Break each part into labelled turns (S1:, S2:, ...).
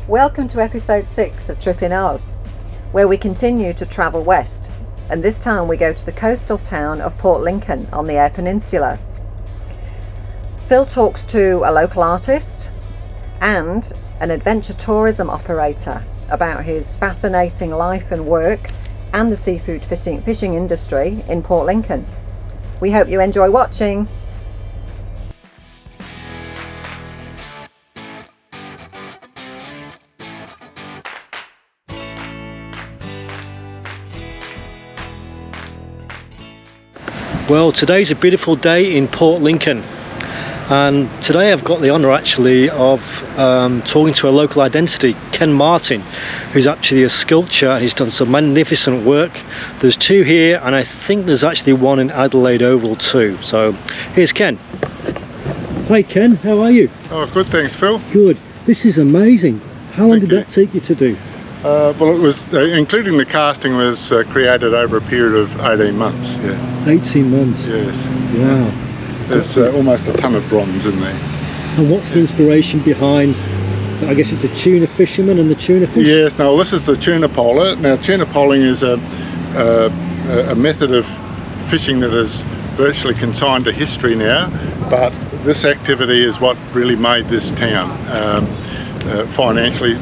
S1: Welcome to episode 6 of Tripping Ours, where we continue to travel west, and this time we go to the coastal town of Port Lincoln on the Eyre Peninsula. Phil talks to a local artist and an adventure tourism operator about his fascinating life and work and the seafood fishing industry in Port Lincoln. We hope you enjoy watching.
S2: Well, today's a beautiful day in Port Lincoln, and today I've got the honour actually of talking to a local identity, Ken Martin, who's actually a sculptor and he's done some magnificent work. There's two here, and I think there's actually one in Adelaide Oval too. So here's Ken. Hi Ken, how are you?
S3: Oh, good, thanks Phil.
S2: Good. This is amazing. How long did that take you to do?
S3: Well, it was, including the casting, was created over a period of 18 months. Yeah.
S2: 18 months?
S3: Yes.
S2: Wow.
S3: There's almost a ton of bronze in there.
S2: And what's the inspiration behind, I guess it's a tuna fisherman and the tuna fish?
S3: Yes, no, this is the tuna poler. Now, tuna poling is a method of fishing that is virtually consigned to history now, but this activity is what really made this town. Financially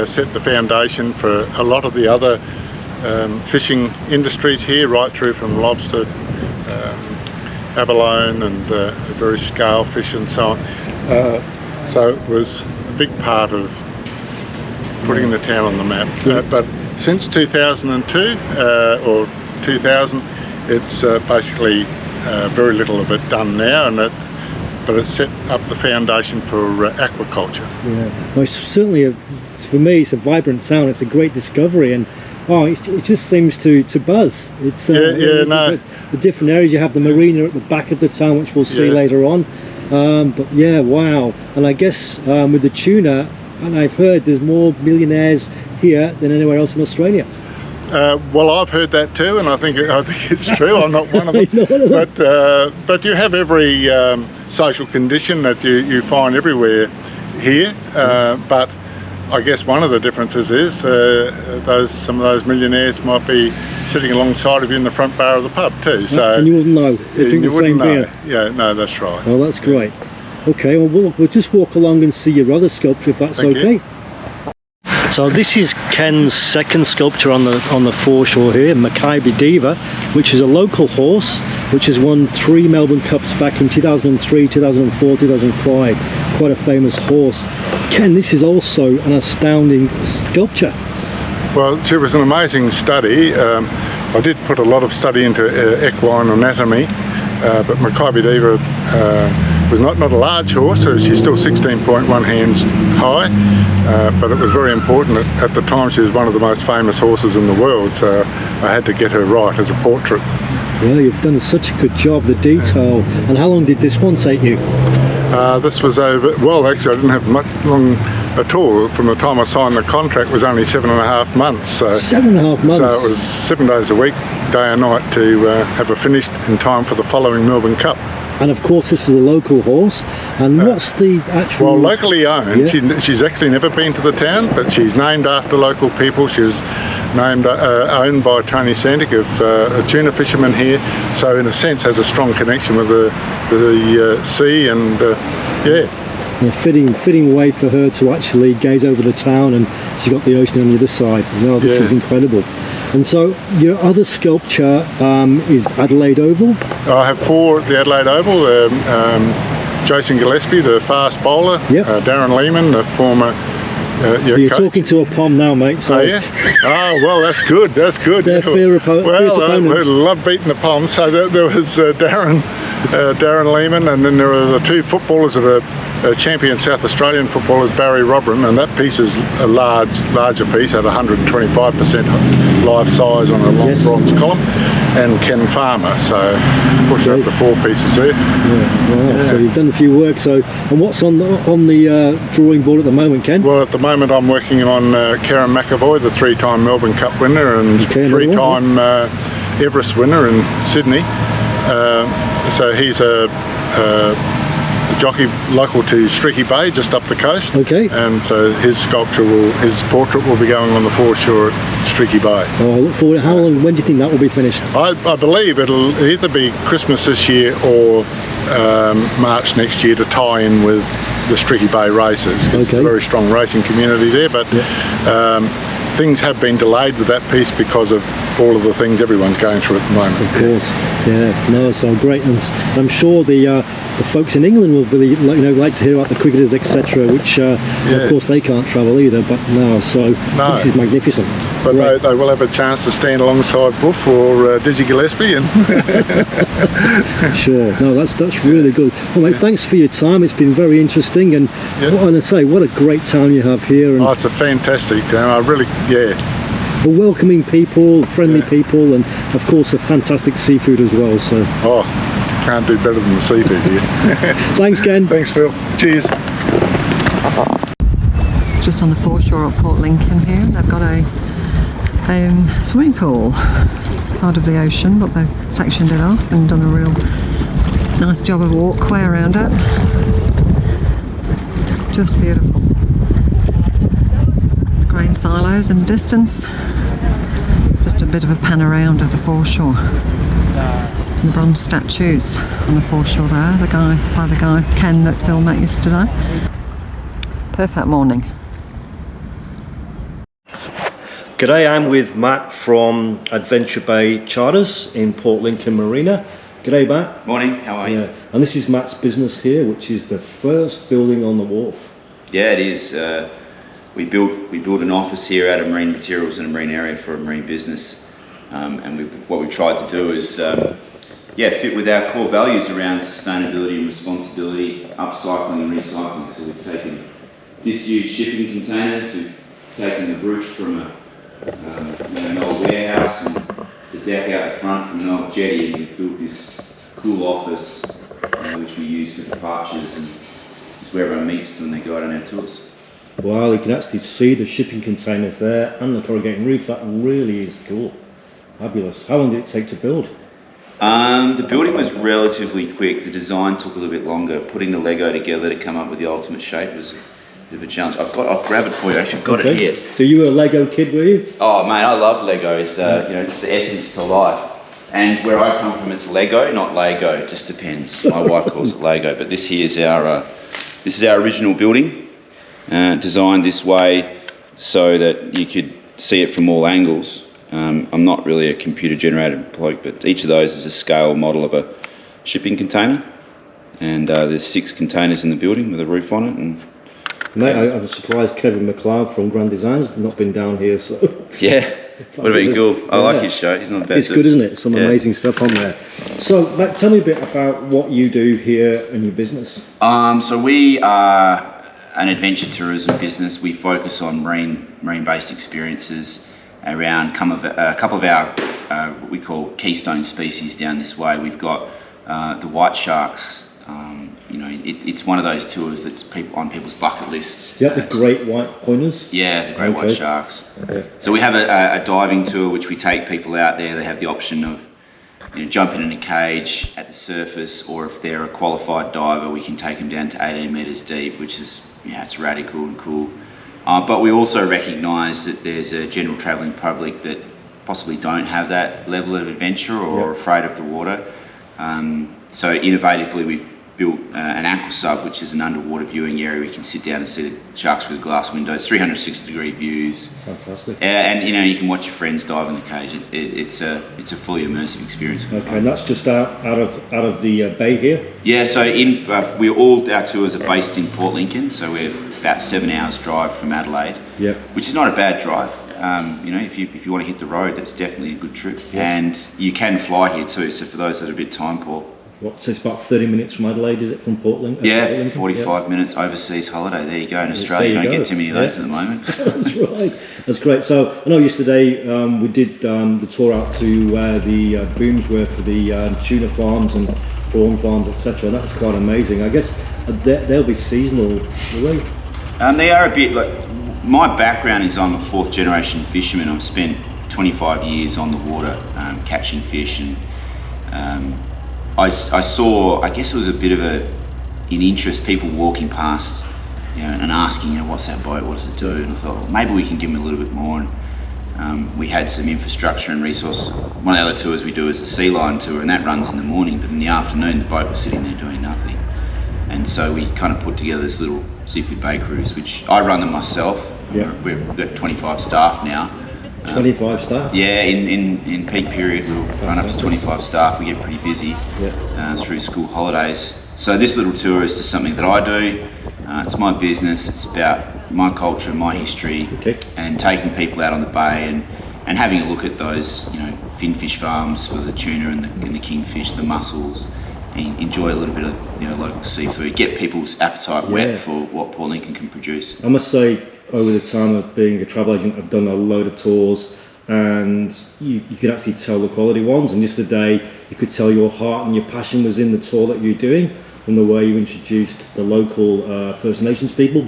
S3: set the foundation for a lot of the other fishing industries here, right through from lobster, abalone and very scale fish and so on. So it was a big part of putting the town on the map. But since 2002 or 2000, it's basically very little of it done now, and but it's set up the foundation for aquaculture. Yeah,
S2: well, it's certainly, for me, it's a vibrant town. It's a great discovery, and it just seems to buzz. It's
S3: no.
S2: The different areas. You have the marina at the back of the town, which we'll see later on. But yeah, wow. And I guess with the tuna, and I've heard there's more millionaires here than anywhere else in Australia.
S3: Well, I've heard that too, and I think it's true. I'm not one of them. But you have every social condition that you find everywhere here. But I guess one of the differences is some of those millionaires might be sitting alongside of you in the front bar of the pub too. So
S2: and you wouldn't know. They drink the same beer.
S3: Yeah, no, that's right.
S2: Well, that's great. Okay, well, we'll just walk along and see your other sculpture if that's okay. So this is Ken's second sculpture on the foreshore here, Maccabi Diva, which is a local horse which has won 3 Melbourne Cups back in 2003, 2004, 2005. Quite a famous horse. Ken, this is also an astounding sculpture.
S3: Well, it was an amazing study. I did put a lot of study into equine anatomy, but Maccabi Diva was not a large horse, so she's still 16.1 hands high, but it was very important that at the time she was one of the most famous horses in the world, so I had to get her right as a portrait.
S2: Yeah, you've done such a good job, the detail. And how long did this one take you?
S3: This was over, well actually I didn't have much long at all. From the time I signed the contract was only 7.5 months. So,
S2: 7.5 months?
S3: So it was 7 days a week, day and night, to have her finished in time for the following Melbourne Cup.
S2: And of course this is a local horse, and what's the actual...
S3: Well, locally owned.
S2: Yeah.
S3: She's actually never been to the town, but she's named after local people. She's named owned by Tony Sandick, a tuna fisherman here, so in a sense has a strong connection with the sea, and
S2: A fitting way for her to actually gaze over the town, and she's got the ocean on the other side. No, this is incredible. And so your other sculpture is Adelaide Oval?
S3: I have 4 at the Adelaide Oval. Jason Gillespie, the fast bowler. Yep. Darren Lehman, the former
S2: you're coach. Talking to a POM now, mate. So.
S3: Oh, yeah? Oh, well, that's good. That's good.
S2: They're fierce opponents.
S3: I love beating the POM. So there was Darren Lehman, and then there were the 2 footballers that are champion South Australian footballers, Barry Robran, and that piece is a larger piece at 125% life size on a long bronze column, and Ken Farmer. So push up the 4 pieces there.
S2: Wow. So you've done a few work. So, and what's on the drawing board at the moment, Ken?
S3: Well, at the moment I'm working on Karen McAvoy, the 3-time Melbourne Cup winner and 3-time Everest winner in Sydney. So he's a jockey local to Streaky Bay, just up the coast.
S2: Okay.
S3: And so his portrait will be going on the foreshore at Streaky Bay.
S2: Oh, I look forward. How long? When do you think that will be finished?
S3: I believe it'll either be Christmas this year or March next year, to tie in with the Streaky Bay races. It's a very strong racing community there, but things have been delayed with that piece because of all of the things everyone's going through at the moment.
S2: Of course, yeah. No, so great, and I'm sure the folks in England will be, like to hear about the cricketers, etc., which of course they can't travel either. But this is magnificent.
S3: But they will have a chance to stand alongside Buff or Dizzy Gillespie. And
S2: sure, no, that's really good. Well, mate, thanks for your time. It's been very interesting, and what a great town you have here. And
S3: it's a fantastic town. I really,
S2: welcoming people, friendly people, and of course a fantastic seafood as well. So
S3: can't do better than the seafood here.
S2: Thanks, Ken.
S3: Thanks, Phil. Cheers.
S1: Just on the foreshore at Port Lincoln here, they've got a swimming pool, part of the ocean, but they've sectioned it off and done a real nice job of walkway around it. Just beautiful. The grain silos in the distance. Just a bit of a pan around of the foreshore. And the bronze statues on the foreshore there, the guy Ken that Phil met yesterday. Perfect morning.
S2: G'day, I'm with Matt from Adventure Bay Charters in Port Lincoln Marina. G'day, Matt.
S4: Morning, how are you?
S2: And this is Matt's business here, which is the first building on the wharf.
S4: Yeah, it is. We built an office here out of marine materials in a marine area for a marine business, and what we tried to do is fit with our core values around sustainability and responsibility, upcycling and recycling. So we've taken disused shipping containers, we've taken the roof from an old warehouse and the deck out the front from an old jetty, and we've built this cool office which we use for departures, and it's where everyone meets when they go out on our tours.
S2: Wow, you can actually see the shipping containers there and the corrugating roof. That really is cool. Fabulous. How long did it take to build?
S4: The building was relatively quick. The design took a little bit longer. Putting the Lego together to come up with the ultimate shape was a bit of a challenge. I'll grab it for you. Actually, I've got it here.
S2: So you were a Lego kid, were you?
S4: Oh mate, I love Lego. It's it's the essence to life. And where I come from, it's Lego, not Lego. It just depends. My wife calls it Lego, but this here is our original building, designed this way so that you could see it from all angles. I'm not really a computer generated bloke, but each of those is a scale model of a shipping container, and there's 6 containers in the building with a roof on it. And
S2: mate, I was surprised Kevin McLeod from Grand Designs has not been down here. So
S4: yeah, would have been cool. I like his show. He's not bad.
S2: It's good, isn't it? Some amazing stuff on there. So, Matt, tell me a bit about what you do here and your business.
S4: So we are an adventure tourism business. We focus on marine-based experiences around a couple of our what we call keystone species down this way. We've got the white sharks. It's one of those tours that's on people's bucket lists.
S2: Is that the great white pointers?
S4: Yeah, the great white sharks. Okay. So we have a diving tour which we take people out there. They have the option of jumping in a cage at the surface, or if they're a qualified diver, we can take them down to 18 metres deep, which is it's radical and cool. But we also recognise that there's a general travelling public that possibly don't have that level of adventure or are afraid of the water. So innovatively, we've built an aqua sub, which is an underwater viewing area. We can sit down and see the sharks through the glass windows, 360-degree views.
S2: Fantastic.
S4: And you can watch your friends dive in the cage. It's a fully immersive experience.
S2: Okay, and that's just out of the bay here.
S4: Yeah, so all our tours are based in Port Lincoln, so we're about 7 hours drive from Adelaide. Yeah. Which is not a bad drive. If you want to hit the road, that's definitely a good trip. Yeah. And you can fly here too. So for those that are a bit time poor.
S2: So it's about 30 minutes from Adelaide, is it, from Port Lincoln?
S4: Yeah, 45 minutes overseas holiday. There you go. In Australia, you don't get too many of those at the moment.
S2: That's right. That's great. So I know yesterday we did the tour out to where the booms were for the tuna farms and prawn farms, etc. And that's quite amazing. I guess they'll be seasonal, will they?
S4: They are a bit like. My background is I'm a 4th generation fisherman. I've spent 25 years on the water catching fish, and I saw, I guess it was a bit of a in interest, people walking past, and asking, what's that boat, what does it do? And I thought, well, maybe we can give them a little bit more. And we had some infrastructure and resource. One of the other tours we do is the Sea Lion tour, and that runs in the morning, but in the afternoon the boat was sitting there doing nothing. And so we kind of put together this little seafood bay cruise, which I run them myself.
S2: Yeah.
S4: We've got 25 staff now.
S2: 25 staff?
S4: Yeah, in peak period we'll run up to 25 staff. We get pretty busy through school holidays. So this little tour is just something that I do. It's my business. It's about my culture, my history, and taking people out on the bay and having a look at those, finfish farms for the tuna and the kingfish, the mussels. And enjoy a little bit of local seafood. Get people's appetite whet for what Port Lincoln can produce.
S2: I must say, over the time of being a travel agent, I've done a load of tours, and you could actually tell the quality ones. And just today, you could tell your heart and your passion was in the tour that you're doing, from the way you introduced the local First Nations people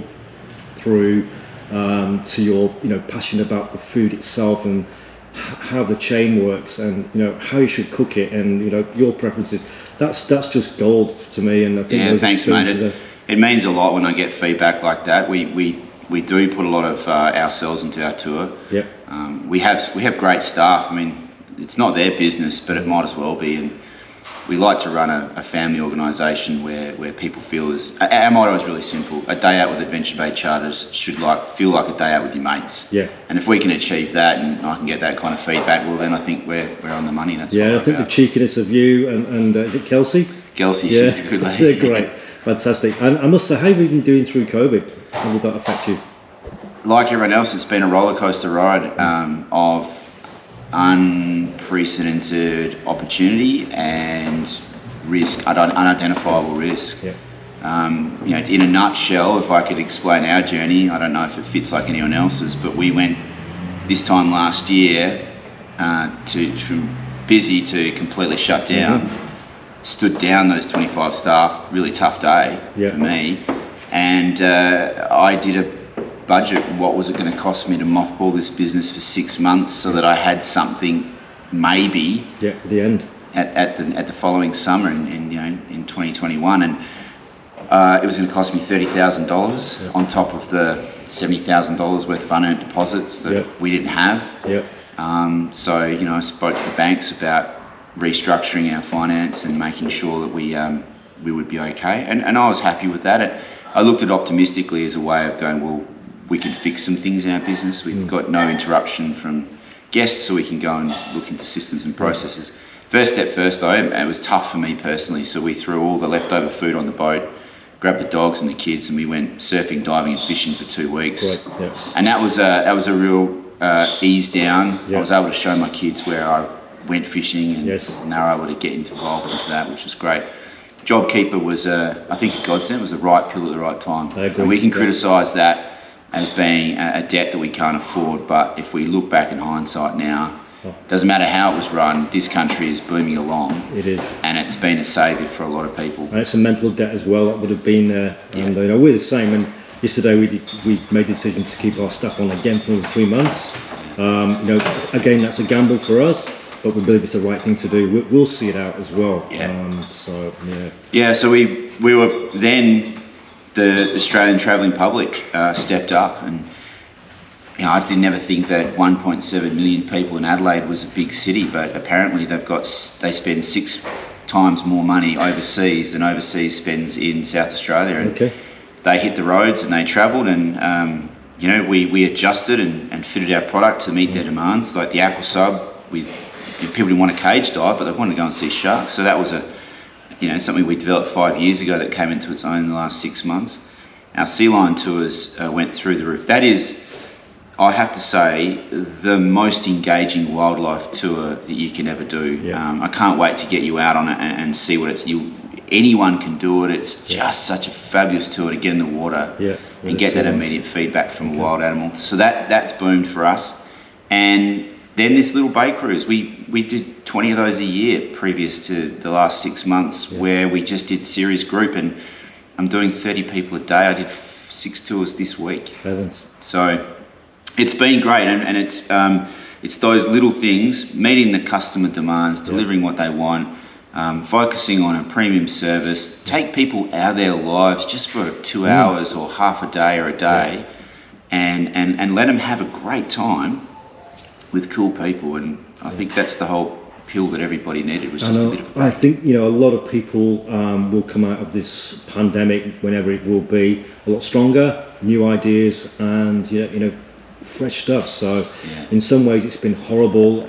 S2: through to your passion about the food itself and how the chain works, and how you should cook it, and your preferences. That's just gold to me, and I think those
S4: thanks, mate. It means a lot when I get feedback like that. We do put a lot of ourselves into our tour.
S2: Yep.
S4: We have great staff. I mean, it's not their business, but it might as well be. And we like to run a family organisation where people feel our motto is really simple. A day out with Adventure Bay Charters should feel like a day out with your mates.
S2: Yeah.
S4: And if we can achieve that, and I can get that kind of feedback, well, then I think we're on the money. That's
S2: I think the cheekiness of you and is it Kelsey?
S4: Kelsey, she's a good lady.
S2: They're great, fantastic. And I must say, how have you been doing through COVID? How did that affect you?
S4: Like everyone else, it's been a roller coaster ride of unprecedented opportunity and risk, unidentifiable risk.
S2: Yeah.
S4: In a nutshell, if I could explain our journey, I don't know if it fits like anyone else's, but we went this time last year from busy to completely shut down. Stood down those 25 staff, really tough day for me, and I did a budget. What was it going to cost me to mothball this business for 6 months so that I had something maybe
S2: at the end
S4: at the following summer in 2021, and it was going to cost me $30,000 on top of the $70,000 worth of unearned deposits that we didn't have. So I spoke to the banks about restructuring our finance and making sure that we would be okay, and I was happy with that. I looked at it optimistically as a way of going, well, we can fix some things in our business. We've got no interruption from guests, so we can go and look into systems and processes. First step first though, it was tough for me personally, so we threw all the leftover food on the boat, grabbed the dogs and the kids, and we went surfing, diving and fishing for 2 weeks. And that was a real ease down. I was able to show my kids where I went fishing, and they were able to get involved into that, which was great. JobKeeper was, I think, a godsend. It was the right pill at the right time. And we can criticise that as being a debt that we can't afford, but if we look back in hindsight now, doesn't matter how it was run, this country is booming along.
S2: It is.
S4: And it's been a saviour for a lot of people. And
S2: it's a mental debt as well that would have been there. And we're the same. And yesterday we made the decision to keep our staff on again for another 3 months. Again, that's a gamble for us, but we believe it's the right thing to do. We'll see it out as well. So
S4: we were then, the Australian travelling public stepped up, and I did never think that 1.7 million people in Adelaide was a big city, but apparently they spend 6 times more money overseas than overseas spends in South Australia. And they hit the roads and they travelled, and we adjusted and fitted our product to meet their demands. Like the Aqua Sub, people didn't want a cage dive, but they wanted to go and see sharks. So that was something we developed 5 years ago that came into its own in the last 6 months. Our Sea Lion tours went through the roof. That is, I have to say, the most engaging wildlife tour that you can ever do. I can't wait to get you out on it and see what it's. Anyone can do it. It's just such a fabulous tour to get in the water and get that immediate feedback from a wild animal. So that's boomed for us. And then this little bay cruise, we did 20 of those a year previous to the last 6 months, where we just did series group, and I'm doing 30 people a day. I did 6 tours this week.
S2: Heavens.
S4: So it's been great, and it's those little things, meeting the customer demands, delivering what they want, focusing on a premium service, take people out of their lives just for 2 hours or half a day or a day, and let them have a great time with cool people. And I think that's the whole pill that everybody needed, was just a bit of a break.
S2: I think, you know, a lot of people will come out of this pandemic, whenever it will be, a lot stronger, new ideas, and you know, fresh stuff. So in some ways it's been horrible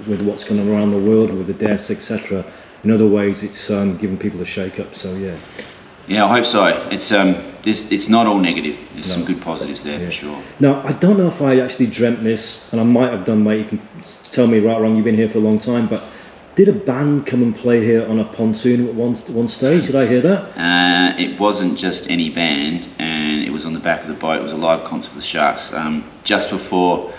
S2: with what's going on around the world, with the deaths, etc. In other ways it's given people a shake up. So
S4: yeah, I hope so. It's not all negative. There's some good positives there for sure.
S2: Now, I don't know if I actually dreamt this, and I might have done, mate. You can tell me right or wrong. You've been here for a long time, but did a band come and play here on a pontoon at one stage? Did I hear that?
S4: It wasn't just any band, and it was on the back of the boat. It was a live concert for the Sharks. Just before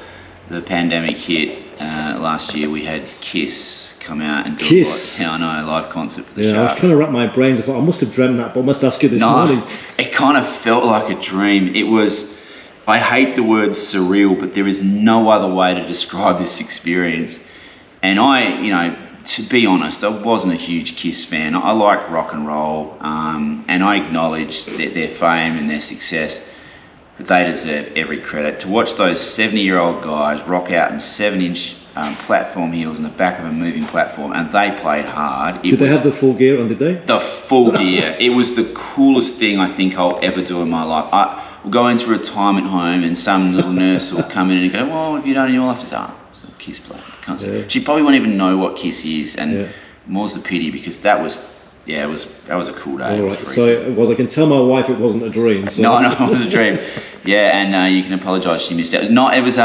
S4: the pandemic hit last year, we had Kiss come out and do a live concert for the Sharks.
S2: I was trying to wrap my brains. I thought I must have dreamt that, but I must ask you this morning.
S4: It kind of felt like a dream. It was, I hate the word surreal, but there is no other way to describe this experience. And I, you know, to be honest, I wasn't a huge Kiss fan. I like rock and roll, and I acknowledge their fame and their success, but they deserve every credit. To watch those 70-year-old guys rock out in 7-inch platform heels in the back of a moving platform, and they played hard.
S2: Did they have the full gear on, did they?
S4: The full gear. It was the coolest thing I think I'll ever do in my life. We'll go into a retirement home and some little nurse will come in and go, well, what have you done in your life? It's a Kiss play. Can't say. She probably won't even know what Kiss is, and more's the pity, because that was a cool day.
S2: All right. So I can tell my wife it wasn't a dream. So.
S4: No, it was a dream. Yeah, and you can apologise she missed out. No, it was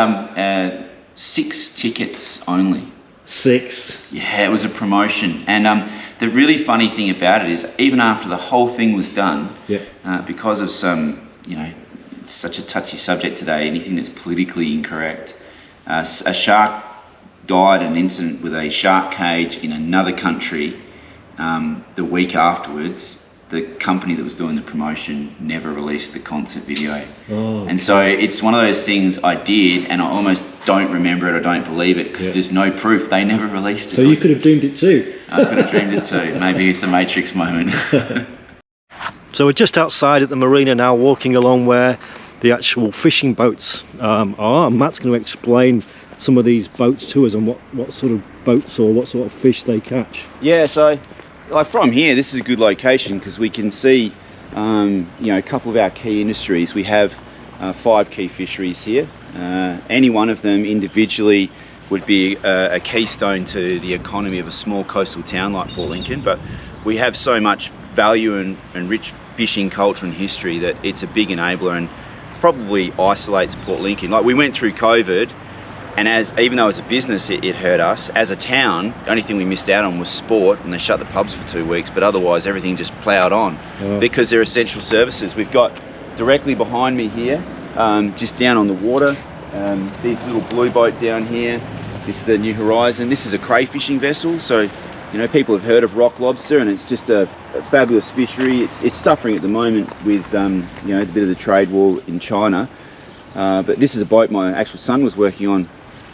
S4: 6 tickets only. 6? Yeah, it was a promotion. And the really funny thing about it is, even after the whole thing was done, because of some, you know, it's such a touchy subject today, anything that's politically incorrect, a shark died in an incident with a shark cage in another country. The week afterwards, the company that was doing the promotion never released the concert video. And so it's one of those things I did, and I almost don't remember it, I don't believe it, because there's no proof. They never released it.
S2: So you could have dreamed it too.
S4: I could have dreamed it too. Maybe it's a Matrix moment.
S2: So we're just outside at the marina now, walking along where the actual fishing boats are. Matt's going to explain some of these boats to us and what sort of boats or what sort of fish they catch.
S4: Yeah, so like from here, this is a good location because we can see you know, a couple of our key industries. We have 5 key fisheries here. Any one of them individually would be a keystone to the economy of a small coastal town like Port Lincoln, but we have so much value and rich fishing culture and history that it's a big enabler and probably isolates Port Lincoln. Like, we went through COVID, and even though as a business it hurt us, as a town, the only thing we missed out on was sport, and they shut the pubs for 2 weeks, but otherwise everything just ploughed on because they're essential services. We've got directly behind me here, just down on the water, this little blue boat down here. This is the New Horizon. This is a crayfishing vessel, so you know, people have heard of rock lobster, and it's just a fabulous fishery. It's suffering at the moment with you know, a bit of the trade war in China, but this is a boat my actual son was working on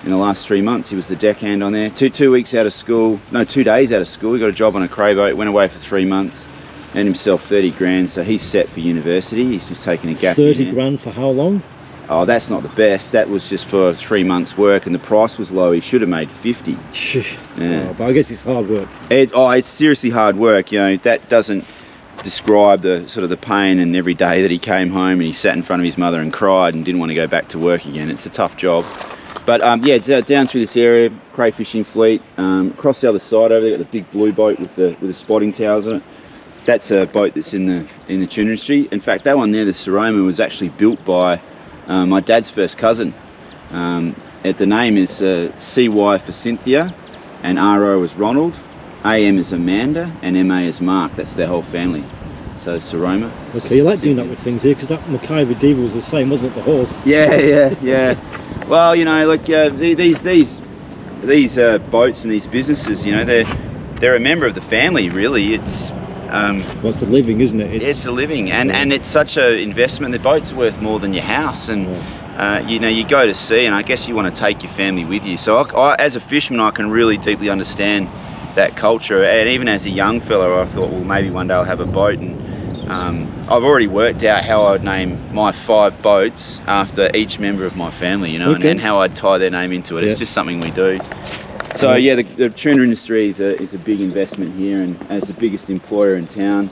S4: in the last 3 months. He was the deckhand on there. 2 weeks out of school, no, 2 days out of school, he got a job on a cray boat, went away for 3 months, earned himself 30 grand, so he's set for university. He's just taking a gap
S2: 30 grand for how long?
S4: Oh, that's not the best. That was just for 3 months work, and the price was low. He should have made 50.
S2: Yeah. Oh, but I guess it's hard work.
S4: It's seriously hard work. You know, that doesn't describe the sort of the pain and every day that he came home and he sat in front of his mother and cried and didn't want to go back to work again. It's a tough job. But yeah, it's down through this area, crayfishing fleet. Across the other side over there, got the big blue boat with the spotting towers on it. That's a boat that's in the tuna industry. In fact, that one there, the Saroma, was actually built by my dad's first cousin. The name is CY for Cynthia, and RO is Ronald, AM is Amanda, and MA is Mark. That's their whole family. So Saroma.
S2: Okay, you like doing that with things here, because that Mackay Diva was the same, wasn't it, the horse?
S4: Yeah. Well, you know, like these boats and these businesses, you know, they're a member of the family, really. It's
S2: well, it's a living, isn't it?
S4: It's a living, and it's such an investment. The boat's worth more than your house, and you know, you go to sea, and I guess you want to take your family with you. So I, as a fisherman, I can really deeply understand that culture. And even as a young fella, I thought, well, maybe one day I'll have a boat. And I've already worked out how I'd name my 5 boats after each member of my family, you know, and how I'd tie their name into it. It's just something we do. So yeah, the tuna industry is a big investment here, and as the biggest employer in town,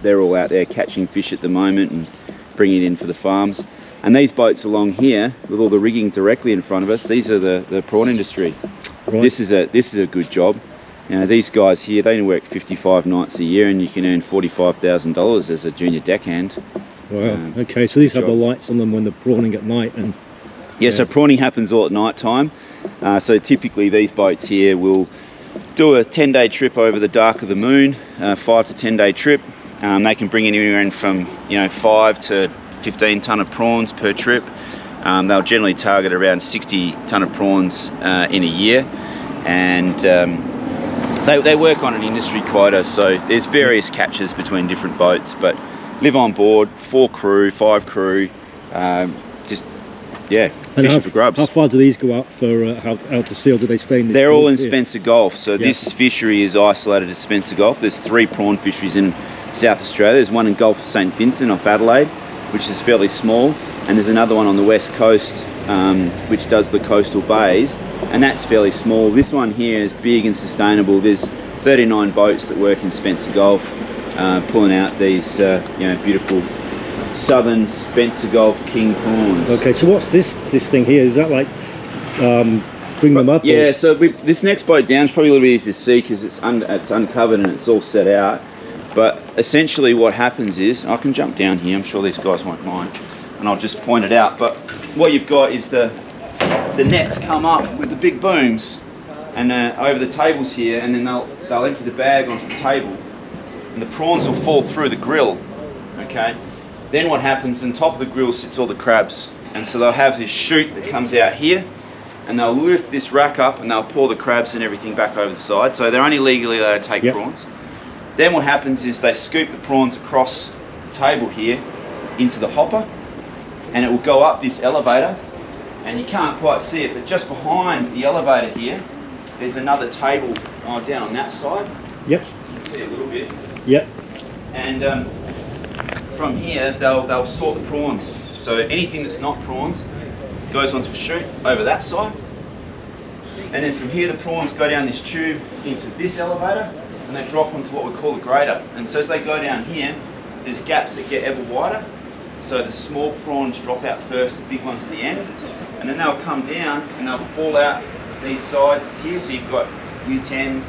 S4: they're all out there catching fish at the moment and bringing it in for the farms. And these boats along here, with all the rigging directly in front of us, these are the prawn industry. Right. This is a good job. You know, these guys here, they work 55 nights a year, and you can earn $45,000 as a junior deckhand.
S2: Wow. Okay, so these have the lights on them when they're prawning at night, and
S4: yeah. So prawning happens all at night time. So typically these boats here will do a 10-day trip over the dark of the moon, 5 to 10-day trip. They can bring in anywhere from 5 to 15 tonne of prawns per trip. They'll generally target around 60 tonne of prawns in a year, and they work on an industry quota. So there's various catches between different boats, but live on board, 4 crew, 5 crew, fishing for grubs.
S2: How far do these go out for out to sea, or do they stay in this?
S4: They're all in Spencer Gulf. So this fishery is isolated to Spencer Gulf. There's 3 prawn fisheries in South Australia. There's one in Gulf of St Vincent off Adelaide, which is fairly small, and there's another one on the west coast, which does the coastal bays, and that's fairly small. This one here is big and sustainable. There's 39 boats that work in Spencer Gulf, pulling out these beautiful southern Spencer Gulf king prawns.
S2: Okay, so what's this thing here? Is that like bring them up?
S4: Yeah, so this next boat down is probably a little bit easy to see because it's uncovered and it's all set out. But essentially what happens is, I can jump down here, I'm sure these guys won't mind, and I'll just point it out. But what you've got is the nets come up with the big booms and over the tables here, and then they'll empty the bag onto the table, and the prawns will fall through the grill. Okay. Then what happens, on top of the grill sits all the crabs, and so they'll have this chute that comes out here, and they'll lift this rack up and they'll pour the crabs and everything back over the side. So they're only legally allowed to take prawns. Then what happens is they scoop the prawns across the table here into the hopper, and it will go up this elevator, and you can't quite see it, but just behind the elevator here there's another table down on that side.
S2: Yep.
S4: You can see a little bit.
S2: Yep.
S4: And from here they'll sort the prawns. So anything that's not prawns goes onto a chute over that side, and then from here the prawns go down this tube into this elevator, and they drop onto what we call the grater. And so as they go down here, there's gaps that get ever wider, so the small prawns drop out first, the big ones at the end, and then they'll come down and they'll fall out these sides here. So you've got U10s,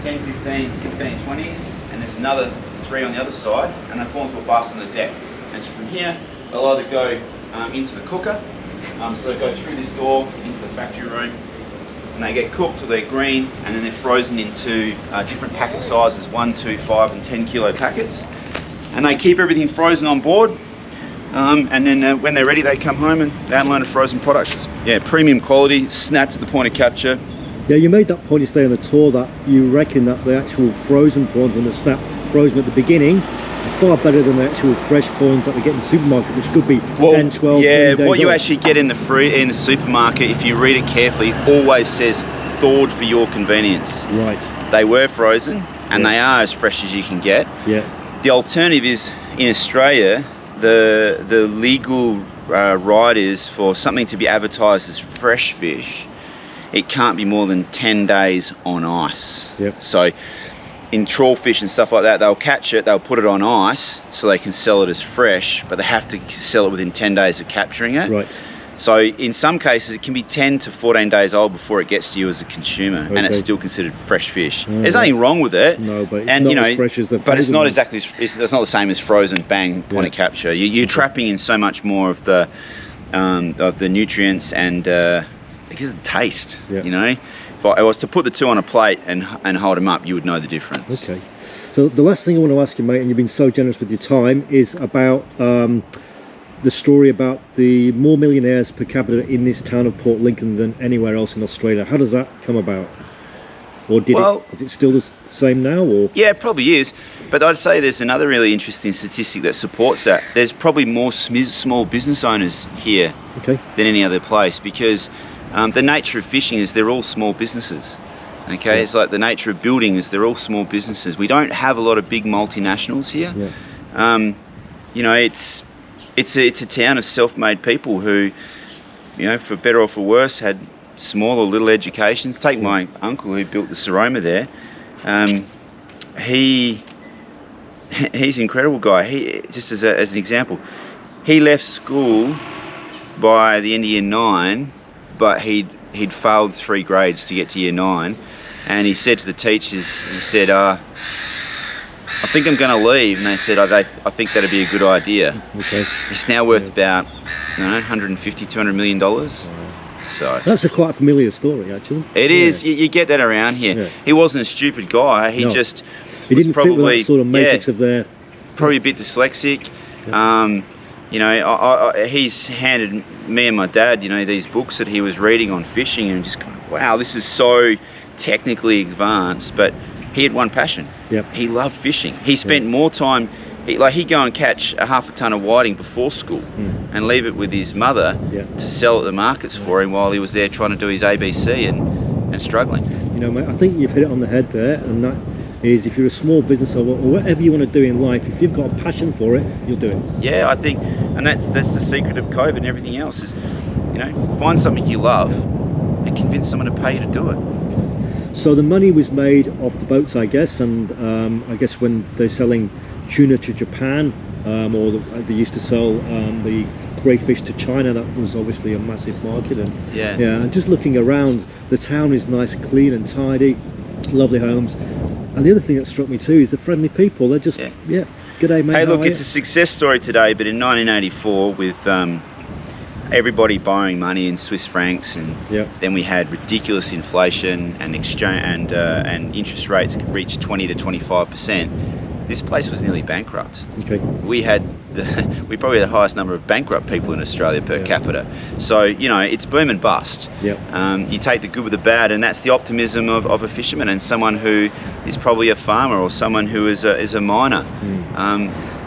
S4: 10, 15, 16, 20s, and there's another 3 on the other side, and they fall into a basket on the deck. And so from here they'll either go into the cooker, so they go through this door into the factory room, and they get cooked till they're green, and then they're frozen into different packet sizes, 1, 2, 5 and 10 kilo packets, and they keep everything frozen on board, and then when they're ready they come home and they unload a frozen product. It's, premium quality, snapped at the point of capture.
S2: Yeah, you made that point yesterday on the tour that you reckon that the actual frozen prawns, when they're snapped frozen at the beginning, are far better than the actual fresh prawns that we get in the supermarket, which could be 10, 12,
S4: yeah,
S2: days
S4: what you
S2: old.
S4: actually get in the supermarket, if you read it carefully, it always says thawed for your convenience.
S2: Right.
S4: They were frozen, and they are as fresh as you can get.
S2: Yeah.
S4: The alternative is, in Australia, the legal right is for something to be advertised as fresh fish, it can't be more than 10 days on ice.
S2: Yep.
S4: So in trawl fish and stuff like that, they'll catch it, they'll put it on ice so they can sell it as fresh, but they have to sell it within 10 days of capturing it.
S2: Right.
S4: So in some cases it can be 10 to 14 days old before it gets to you as a consumer, and it's still considered fresh fish. There's nothing wrong with it.
S2: No, but it's not as fresh as the frozen.
S4: But it's not exactly, it's not the same as frozen, bang, point of capture. You're trapping in so much more of the nutrients and because of the taste, you know. If I was to put the two on a plate and hold them up, you would know the difference.
S2: Okay. So the last thing I want to ask you, mate, and you've been so generous with your time, is about the story about the more millionaires per capita in this town of Port Lincoln than anywhere else in Australia. How does that come about? Or is it still the same now? Or? Yeah, it probably is. But I'd say there's another really interesting statistic that supports that. There's probably more small business owners here than any other place, because the nature of fishing is they're all small businesses.
S4: Okay, it's like the nature of building is they're all small businesses. We don't have a lot of big multinationals here. You know, it's a town of self-made people who, you know, for better or for worse, had small or little educations. Take my uncle who built the Saroma there. He's an incredible guy. He, just as an example, he left school by the end of year 9, but he'd failed 3 grades to get to year 9, and he said to the teachers, he said, I think I'm going to leave, and they said, I think that'd be a good idea.
S2: Okay.
S4: He's now worth about, you know, $150, $200 million. So
S2: that's quite a familiar story, actually.
S4: It is. You get that around here. He wasn't a stupid guy. He just
S2: he didn't
S4: probably,
S2: fit with that sort of matrix of their.
S4: Probably a bit dyslexic. You know, he's handed me and my dad, you know, these books that he was reading on fishing, and just going, wow, this is so technically advanced. But he had one passion. He loved fishing. He spent more time. He'd go and catch a half a ton of whiting before school and leave it with his mother to sell at the markets for him while he was there trying to do his ABC and struggling.
S2: You know, mate, I think you've hit it on the head there, and that is, if you're a small business or whatever you want to do in life, if you've got a passion for it, you'll do it.
S4: Yeah, I think, and that's the secret of COVID and everything else is, you know, find something you love and convince someone to pay you to do it.
S2: So the money was made off the boats, I guess, and I guess when they're selling tuna to Japan, or they used to sell the crayfish to China, that was obviously a massive market. And and just looking around, the town is nice, clean and tidy, lovely homes. And the other thing that struck me too is the friendly people. They're just, g'day mate.
S4: Hey, look, it's a success story today, but in 1984 with everybody borrowing money in Swiss francs, and then we had ridiculous inflation and exchange and interest rates reached 20 to 25%. This place was nearly bankrupt. We probably had the highest number of bankrupt people in Australia per capita. So, you know, it's boom and bust. You take the good with the bad, and that's the optimism of a fisherman and someone who is probably a farmer or someone who is a miner.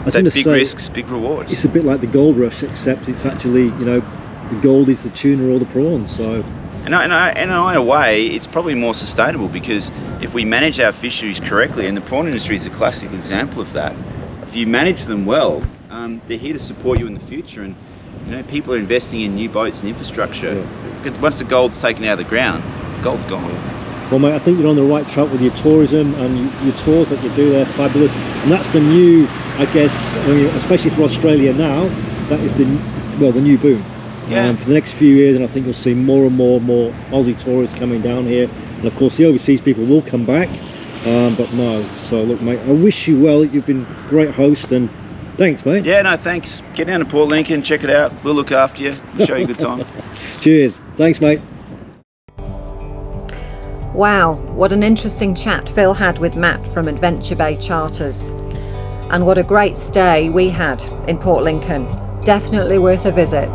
S4: That big risks, big rewards.
S2: It's a bit like the gold rush, except it's actually, you know, the gold is the tuna or the prawns. So.
S4: And in a way, it's probably more sustainable, because if we manage our fisheries correctly, and the prawn industry is a classic example of that, if you manage them well, they're here to support you in the future. And you know, people are investing in new boats and infrastructure. Once the gold's taken out of the ground, gold's gone.
S2: Well, mate, I think you're on the right track with your tourism and your tours that you do there. Fabulous. And that's the new, I guess, especially for Australia now, that is the new boom. For the next few years, and I think you'll see more and more Aussie tourists coming down here, and of course the overseas people will come back, but no. So look, mate, I wish you well. You've been a great host, and thanks, mate.
S4: Yeah, no, thanks. Get down to Port Lincoln, check it out. We'll look after you, show you a good time.
S2: Cheers. Thanks, mate.
S1: Wow, what an interesting chat Phil had with Matt from Adventure Bay Charters, and what a great stay we had in Port Lincoln. Definitely worth a visit.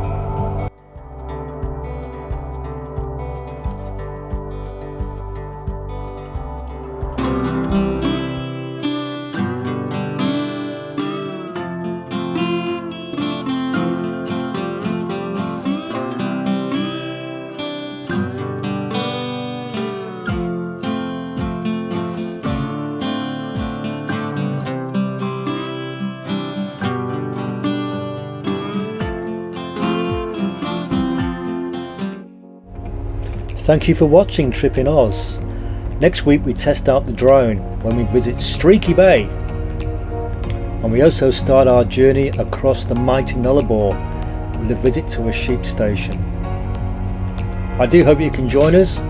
S2: Thank you for watching Trip in Oz. Next week we test out the drone when we visit Streaky Bay, and we also start our journey across the mighty Nullarbor with a visit to a sheep station. I do hope you can join us.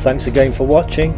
S2: Thanks again for watching.